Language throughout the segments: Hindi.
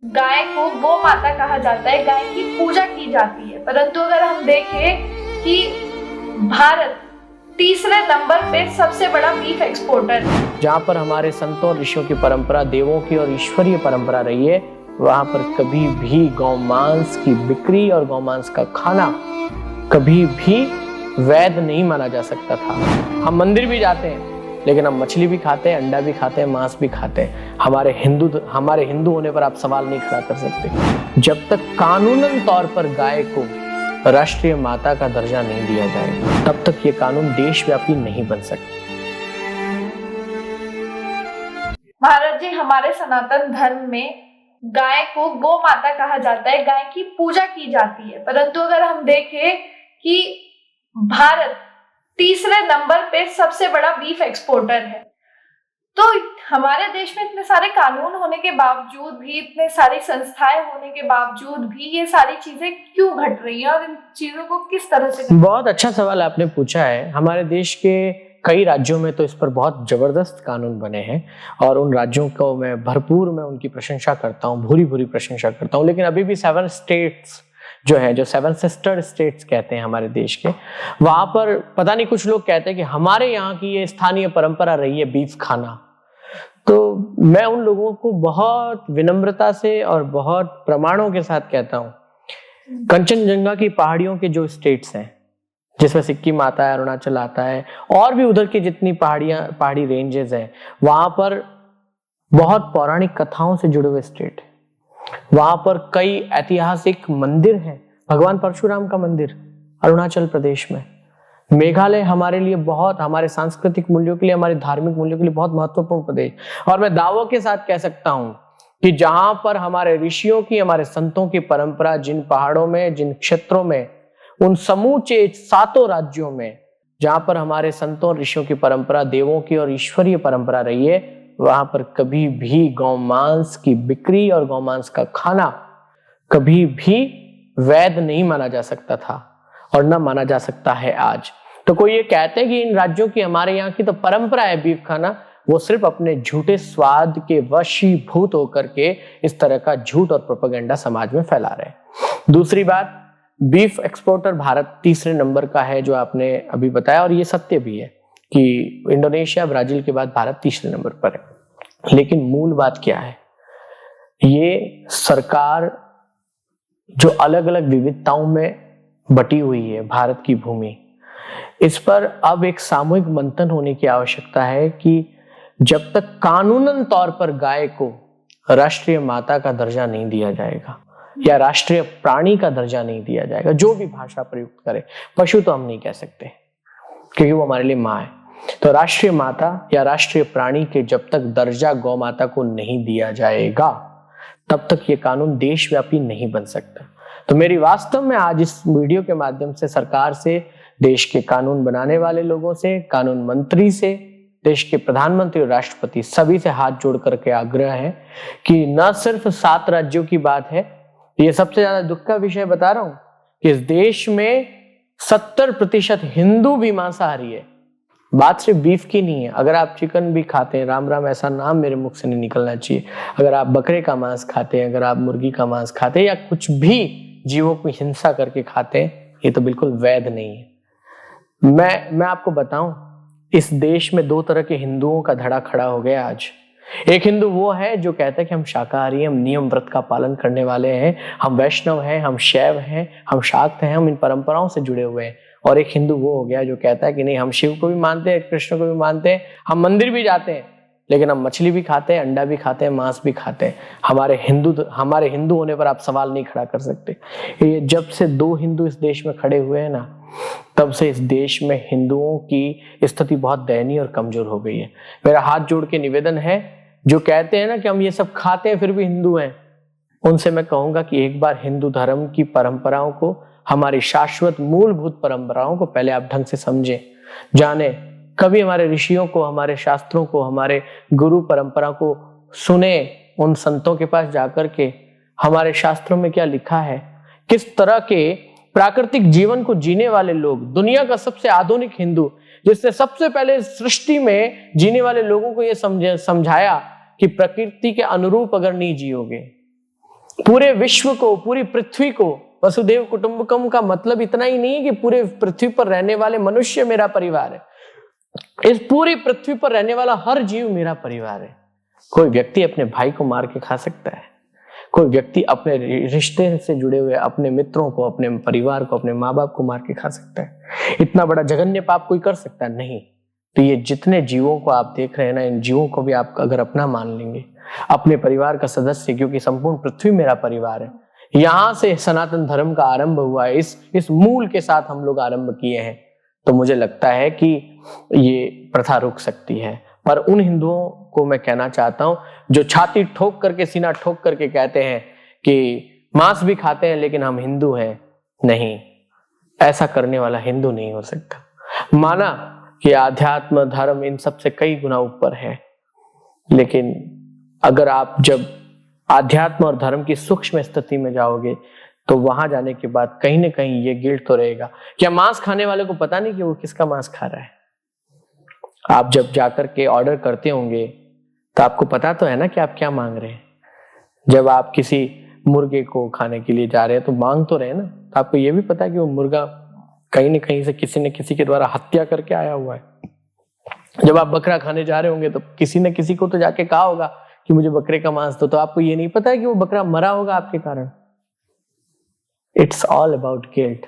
गाय को गौ माता कहा जाता है, गाय की पूजा की जाती है। परंतु अगर हम देखें कि भारत तीसरे नंबर पे सबसे बड़ा बीफ एक्सपोर्टर है। जहाँ पर हमारे संतों और ऋषियों की परंपरा, देवों की और ईश्वरीय परंपरा रही है, वहां पर कभी भी गौमांस की बिक्री और गौमांस का खाना कभी भी वैध नहीं माना जा सकता था। हम मंदिर भी जाते हैं, लेकिन हम मछली भी खाते हैं, अंडा भी खाते हैं, मांस भी खाते हैं। हमारे हिंदू होने पर आप सवाल नहीं खड़ा कर सकते। जब तक कानूनन तौर पर गाय को राष्ट्रीय माता का दर्जा नहीं दिया जाएगा, तब तक ये कानून देशव्यापी नहीं बन सकता। महाराज जी, हमारे सनातन धर्म में गाय को गौ माता कहा जाता है, गाय की पूजा की जाती है। परंतु अगर हम देखें कि भारत तीसरे नंबर पे सबसे बड़ा बीफ एक्सपोर्टर है, तो हमारे देश में इतने सारे कानून होने के बावजूद भी, इतने सारी संस्थाएं होने के बावजूद भी ये सारी चीजें क्यों घट रही हैं और इन चीजों को किस तरह से? बहुत अच्छा सवाल आपने पूछा है। हमारे देश के कई राज्यों में तो इस पर बहुत जबरदस्त कानून बने हैं और उन राज्यों को मैं उनकी प्रशंसा करता हूँ, भूरी प्रशंसा करता हूँ। लेकिन अभी भी 7 स्टेट्स जो 7 सिस्टर स्टेट्स कहते हैं हमारे देश के, वहां पर पता नहीं कुछ लोग कहते हैं कि हमारे यहाँ की ये स्थानीय परंपरा रही है बीफ खाना। तो मैं उन लोगों को बहुत विनम्रता से और बहुत प्रमाणों के साथ कहता हूँ, कंचनजंगा की पहाड़ियों के जो स्टेट्स हैं, जिसमें सिक्किम आता है, अरुणाचल आता है, और भी उधर की जितनी पहाड़ी रेंजेस हैं, वहां पर बहुत पौराणिक कथाओं से जुड़े हुए स्टेट है। वहां पर कई ऐतिहासिक मंदिर हैं। भगवान परशुराम का मंदिर अरुणाचल प्रदेश में। मेघालय हमारे लिए बहुत, हमारे सांस्कृतिक मूल्यों के लिए, हमारे धार्मिक मूल्यों के लिए बहुत महत्वपूर्ण प्रदेश। और मैं दावों के साथ कह सकता हूं कि जहां पर हमारे ऋषियों की, हमारे संतों की परंपरा, जिन पहाड़ों में, जिन क्षेत्रों में, उन समूचे 7 राज्यों में जहां पर हमारे संतों और ऋषियों की परंपरा, देवों की और ईश्वरीय परंपरा रही है, वहां पर कभी भी गौमांस की बिक्री और गौमांस का खाना कभी भी वैध नहीं माना जा सकता था और न माना जा सकता है आज। तो कोई ये कहते हैं कि इन राज्यों की, हमारे यहाँ की तो परंपरा है बीफ खाना, वो सिर्फ अपने झूठे स्वाद के वशीभूत होकर के इस तरह का झूठ और प्रोपेगेंडा समाज में फैला रहे हैं। दूसरी बात, बीफ एक्सपोर्टर भारत तीसरे नंबर का है, जो आपने अभी बताया, और ये सत्य भी है कि इंडोनेशिया, ब्राजील के बाद भारत तीसरे नंबर पर है। लेकिन मूल बात क्या है? ये सरकार जो अलग अलग विविधताओं में बटी हुई है भारत की भूमि, इस पर अब एक सामूहिक मंथन होने की आवश्यकता है कि जब तक कानूनन तौर पर गाय को राष्ट्रीय माता का दर्जा नहीं दिया जाएगा या राष्ट्रीय प्राणी का दर्जा नहीं दिया जाएगा, जो भी भाषा प्रयुक्त करे, पशु तो हम नहीं कह सकते क्योंकि वो हमारे लिए माँ है, तो राष्ट्रीय माता या राष्ट्रीय प्राणी के जब तक दर्जा गौ माता को नहीं दिया जाएगा, तब तक ये कानून देशव्यापी नहीं बन सकता। तो मेरी वास्तव में आज इस वीडियो के माध्यम से सरकार से, देश के कानून बनाने वाले लोगों से, कानून मंत्री से, देश के प्रधानमंत्री और राष्ट्रपति, सभी से हाथ जोड़ करके आग्रह है कि न सिर्फ 7 राज्यों की बात है, ये सबसे ज्यादा दुख का विषय बता रहा हूं कि इस देश में 70% हिंदू भी मांसाहारी है। बात सिर्फ बीफ की नहीं है। अगर आप चिकन भी खाते हैं, राम राम ऐसा नाम मेरे मुख से नहीं निकलना चाहिए, अगर आप बकरे का मांस खाते हैं, अगर आप मुर्गी का मांस खाते हैं, या कुछ भी जीवों की हिंसा करके खाते हैं, ये तो बिल्कुल वैध नहीं है। मैं आपको बताऊं, इस देश में 2 तरह के हिंदुओं का धड़ा खड़ा हो गया आज। एक हिंदू वो है जो कहता है कि हम शाकाहारी हैं, हम नियम व्रत का पालन करने वाले हैं, हम वैष्णव हैं, हम शैव हैं, हम शाक्त हैं, हम इन परंपराओं से जुड़े हुए हैं। और एक हिंदू वो हो गया जो कहता है कि नहीं, हम शिव को भी मानते हैं, कृष्ण को भी मानते हैं, हम मंदिर भी जाते हैं, लेकिन हम मछली भी खाते हैं, अंडा भी खाते हैं, मांस भी खाते हैं। हमारे हिंदू होने पर आप सवाल नहीं खड़ा कर सकते। ये जब से 2 हिंदू इस देश में खड़े हुए हैं ना, तब से इस देश में हिंदुओं की स्थिति बहुत दयनीय और कमजोर हो गई है। मेरा हाथ जोड़ के निवेदन है, जो कहते हैं ना कि हम ये सब खाते हैं फिर भी हिंदू हैं, उनसे मैं कहूंगा कि एक बार हिंदू धर्म की परंपराओं को, हमारी शाश्वत मूलभूत परंपराओं को पहले आप ढंग से समझें, जाने। कभी हमारे ऋषियों को, हमारे शास्त्रों को, हमारे गुरु परंपरा को सुने, उन संतों के पास जाकर के हमारे शास्त्रों में क्या लिखा है, किस तरह के प्राकृतिक जीवन को जीने वाले लोग, दुनिया का सबसे आधुनिक हिंदू, जिसने सबसे पहले सृष्टि में जीने वाले लोगों को यह समझाया कि प्रकृति के अनुरूप अगर नहीं जियोगे पूरे विश्व को, पूरी पृथ्वी को, वसुदेव कुटुंबकम का मतलब इतना ही नहीं है कि पूरे पृथ्वी पर रहने वाले मनुष्य मेरा परिवार है। इस पूरी पृथ्वी पर रहने वाला हर जीव मेरा परिवार है। कोई व्यक्ति अपने भाई को मार के खा सकता है, कोई व्यक्ति अपने रिश्ते से जुड़े हुए अपने मित्रों को, अपने परिवार को, अपने माँ बाप को मार के खा सकता है। इतना बड़ा जघन्य पाप कोई कर सकता है? नहीं। तो ये जितने जीवों को आप देख रहे हैं ना, इन जीवों को भी आप अगर अपना मान लेंगे, अपने परिवार का सदस्य, क्योंकि संपूर्ण पृथ्वी मेरा परिवार है। यहां से सनातन धर्म का आरंभ हुआ है, इस मूल के साथ हम लोग आरंभ किए हैं। तो मुझे लगता है कि ये प्रथा रुक सकती है। पर उन हिंदुओं को मैं कहना चाहता हूं जो छाती ठोक करके, सीना ठोक करके कहते हैं कि मांस भी खाते हैं लेकिन हम हिंदू हैं, नहीं, ऐसा करने वाला हिंदू नहीं हो सकता। माना कि आध्यात्म धर्म इन सबसे कई गुना ऊपर है, लेकिन अगर आप जब आध्यात्म और धर्म की सूक्ष्म स्थिति में जाओगे तो वहां जाने के बाद कहीं ना कहीं ये गिल्ट तो रहेगा। क्या मांस खाने वाले को पता नहीं कि वो किसका मांस खा रहा है? आप जब जाकर के ऑर्डर करते होंगे तो आपको पता तो है ना कि आप क्या मांग रहे हैं। जब आप किसी मुर्गे को खाने के लिए जा रहे हैं तो मांग तो रहे ना, तो आपको ये भी पता है कि वो मुर्गा कहीं न कहीं से किसी न किसी के द्वारा हत्या करके आया हुआ है। जब आप बकरा खाने जा रहे होंगे तो किसी न किसी को तो जाके कहा होगा कि मुझे बकरे का मांस दो, तो आपको ये नहीं पता है कि वो बकरा मरा होगा आपके कारण। It's all about guilt.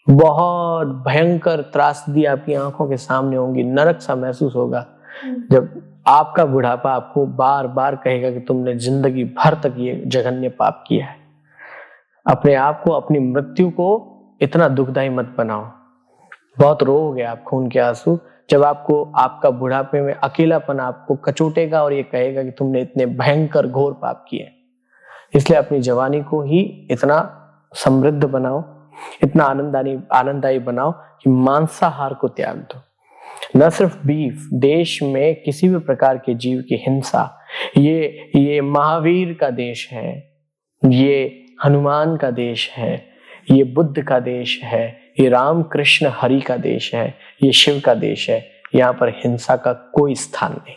बहुत भयंकर त्रासदी आपकी आंखों के सामने होंगी, नरक सा महसूस होगा जब आपका बुढ़ापा आपको बार बार कहेगा कि तुमने जिंदगी भर तक ये जघन्य पाप किया है। अपने आप को, अपनी मृत्यु को इतना दुखदाई मत बनाओ। बहुत रोओगे आप खून के आंसू जब आपको आपका बुढ़ापे में अकेलापन आपको कचोटेगा और ये कहेगा कि तुमने इतने भयंकर घोर पाप किए। इसलिए अपनी जवानी को ही इतना समृद्ध बनाओ, इतना आनंददायी बनाओ कि मांसाहार को त्याग दो। न सिर्फ बीफ, देश में किसी भी प्रकार के जीव की हिंसा, ये महावीर का देश है, ये हनुमान का देश है, ये बुद्ध का देश है, ये राम कृष्ण हरि का देश है, ये शिव का देश है। यहाँ पर हिंसा का कोई स्थान नहीं।